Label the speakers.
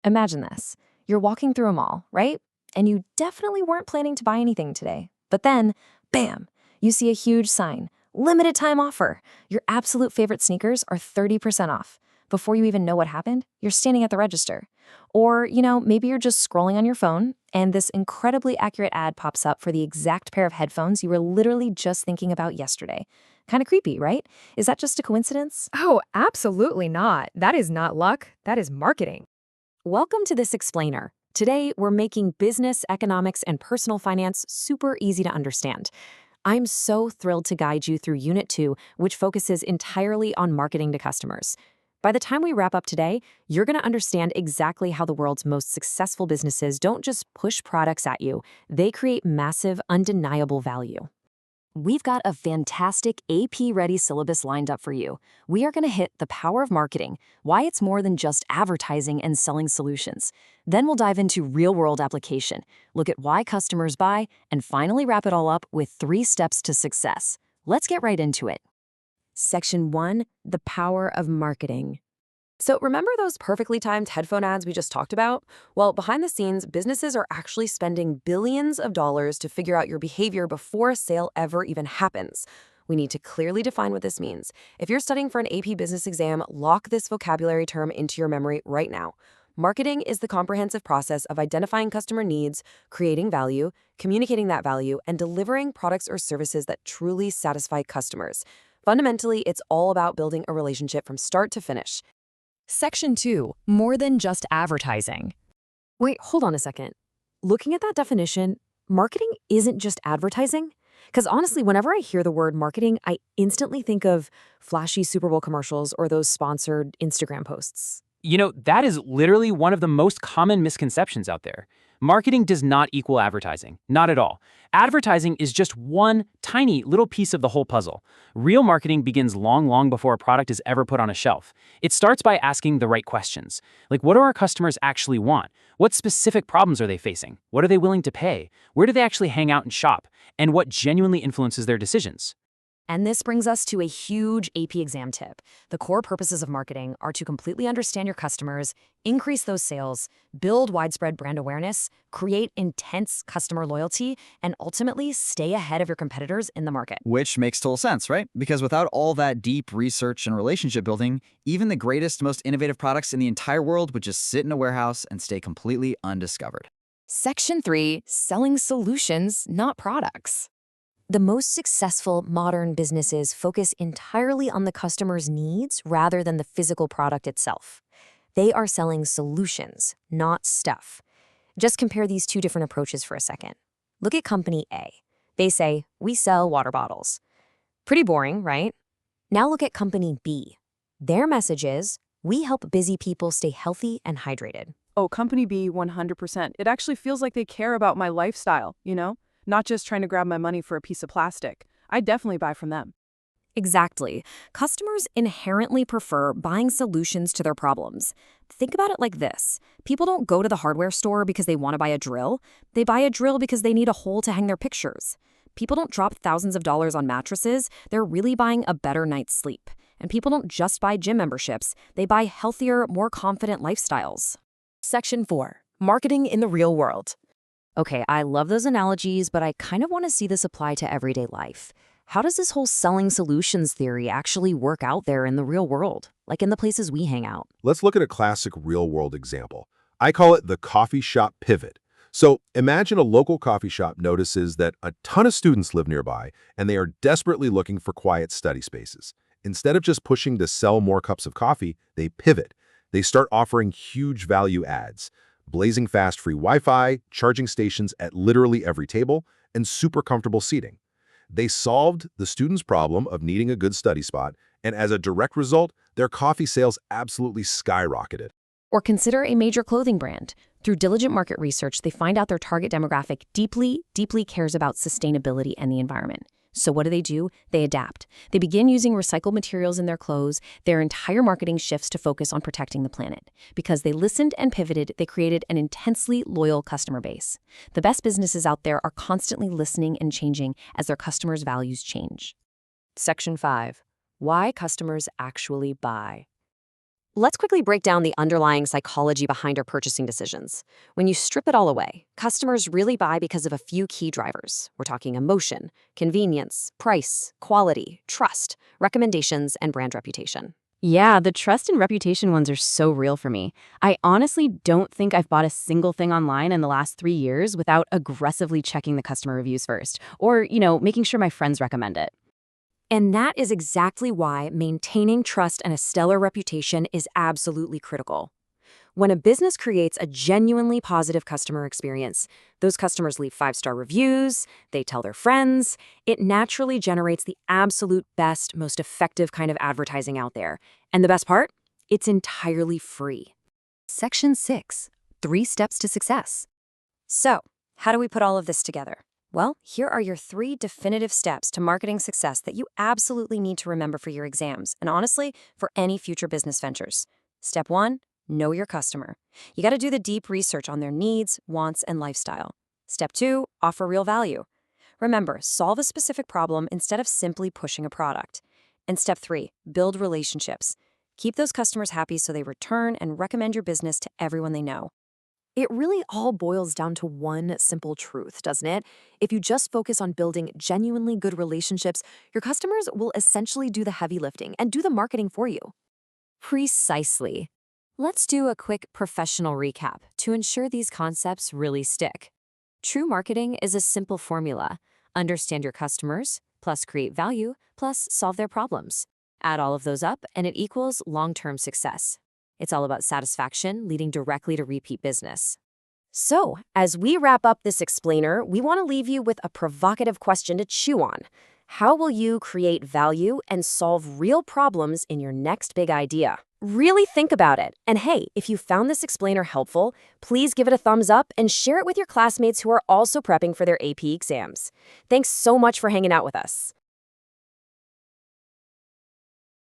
Speaker 1: Imagine this. You're walking through a mall, right? And you definitely weren't planning to buy anything today. But then, bam, you see a huge sign. Limited time offer. Your absolute favorite sneakers are 30% off. Before you even know what happened, you're standing at the register. Or, maybe you're just scrolling on your phone and this incredibly accurate ad pops up for the exact pair of headphones you were literally just thinking about yesterday. Kind of creepy, right? Is that just a coincidence?
Speaker 2: Oh, absolutely not. That is not luck. That is marketing.
Speaker 1: Welcome to This Explainer. Today, we're making business, economics, and personal finance super easy to understand. I'm so thrilled to guide you through Unit 2, which focuses entirely on marketing to customers. By the time we wrap up today, you're going to understand exactly how the world's most successful businesses don't just push products at you, they create massive, undeniable value. We've got a fantastic AP-ready syllabus lined up for you. We are going to hit the power of marketing, why it's more than just advertising and selling solutions. Then we'll dive into real-world application, look at why customers buy, and finally wrap it all up with 3 steps to success. Let's get right into it. Section 1, the power of marketing. So remember those perfectly timed headphone ads we just talked about? Well, behind the scenes, businesses are actually spending billions of dollars to figure out your behavior before a sale ever even happens. We need to clearly define what this means. If you're studying for an AP business exam, lock this vocabulary term into your memory right now. Marketing is the comprehensive process of identifying customer needs, creating value, communicating that value, and delivering products or services that truly satisfy customers. Fundamentally, it's all about building a relationship from start to finish.
Speaker 2: Section 2, more than just advertising.
Speaker 1: Wait, hold on a second. Looking at that definition, marketing isn't just advertising? Because honestly, whenever I hear the word marketing, I instantly think of flashy Super Bowl commercials or those sponsored Instagram posts.
Speaker 3: That is literally one of the most common misconceptions out there. Marketing does not equal advertising. Not at all. Advertising is just one tiny little piece of the whole puzzle. Real marketing begins long before a product is ever put on a shelf. It starts by asking the right questions. Like, what do our customers actually want? What specific problems are they facing? What are they willing to pay? Where do they actually hang out and shop? And what genuinely influences their decisions?
Speaker 1: And this brings us to a huge AP exam tip. The core purposes of marketing are to completely understand your customers, increase those sales, build widespread brand awareness, create intense customer loyalty, and ultimately stay ahead of your competitors in the market.
Speaker 4: Which makes total sense, right? Because without all that deep research and relationship building, even the greatest, most innovative products in the entire world would just sit in a warehouse and stay completely undiscovered.
Speaker 1: Section 3, selling solutions, not products. The most successful modern businesses focus entirely on the customer's needs rather than the physical product itself. They are selling solutions, not stuff. Just compare these 2 different approaches for a second. Look at Company A. They say, we sell water bottles. Pretty boring, right? Now look at Company B. Their message is, we help busy people stay healthy and hydrated.
Speaker 5: Oh, Company B, 100%. It actually feels like they care about my lifestyle, Not just trying to grab my money for a piece of plastic. I definitely buy from them.
Speaker 1: Exactly. Customers inherently prefer buying solutions to their problems. Think about it like this. People don't go to the hardware store because they want to buy a drill. They buy a drill because they need a hole to hang their pictures. People don't drop thousands of dollars on mattresses. They're really buying a better night's sleep. And people don't just buy gym memberships. They buy healthier, more confident lifestyles. Section 4. Marketing in the real world. Okay, I love those analogies, but I kind of want to see this apply to everyday life. How does this whole selling solutions theory actually work out there in the real world, like in the places we hang out?
Speaker 6: Let's look at a classic real-world example. I call it the coffee shop pivot. So imagine a local coffee shop notices that a ton of students live nearby, and they are desperately looking for quiet study spaces. Instead of just pushing to sell more cups of coffee, they pivot. They start offering huge value ads. Blazing fast free Wi-Fi, charging stations at literally every table, and super comfortable seating. They solved the students' problem of needing a good study spot, and as a direct result, their coffee sales absolutely skyrocketed.
Speaker 1: Or consider a major clothing brand. Through diligent market research, they find out their target demographic deeply cares about sustainability and the environment. So what do? They adapt. They begin using recycled materials in their clothes. Their entire marketing shifts to focus on protecting the planet. Because they listened and pivoted, they created an intensely loyal customer base. The best businesses out there are constantly listening and changing as their customers' values change. Section 5. Why customers actually buy. Let's quickly break down the underlying psychology behind our purchasing decisions. When you strip it all away, customers really buy because of a few key drivers. We're talking emotion, convenience, price, quality, trust, recommendations, and brand reputation.
Speaker 7: Yeah, the trust and reputation ones are so real for me. I honestly don't think I've bought a single thing online in the last 3 years without aggressively checking the customer reviews first, or, making sure my friends recommend it.
Speaker 1: And that is exactly why maintaining trust and a stellar reputation is absolutely critical. When a business creates a genuinely positive customer experience, those customers leave 5-star reviews, they tell their friends, it naturally generates the absolute best, most effective kind of advertising out there. And the best part? It's entirely free. Section 6, 3 steps to success. So, how do we put all of this together? Well, here are your 3 definitive steps to marketing success that you absolutely need to remember for your exams, and honestly, for any future business ventures. Step 1, know your customer. You got to do the deep research on their needs, wants, and lifestyle. Step 2, offer real value. Remember, solve a specific problem instead of simply pushing a product. And step 3, build relationships. Keep those customers happy so they return and recommend your business to everyone they know. It really all boils down to one simple truth, doesn't it? If you just focus on building genuinely good relationships, your customers will essentially do the heavy lifting and do the marketing for you. Precisely. Let's do a quick professional recap to ensure these concepts really stick. True marketing is a simple formula. Understand your customers, plus create value, plus solve their problems. Add all of those up, and it equals long-term success. It's all about satisfaction, leading directly to repeat business. So, as we wrap up this explainer, we want to leave you with a provocative question to chew on. How will you create value and solve real problems in your next big idea? Really think about it. And hey, if you found this explainer helpful, please give it a thumbs up and share it with your classmates who are also prepping for their AP exams. Thanks so much for hanging out with us.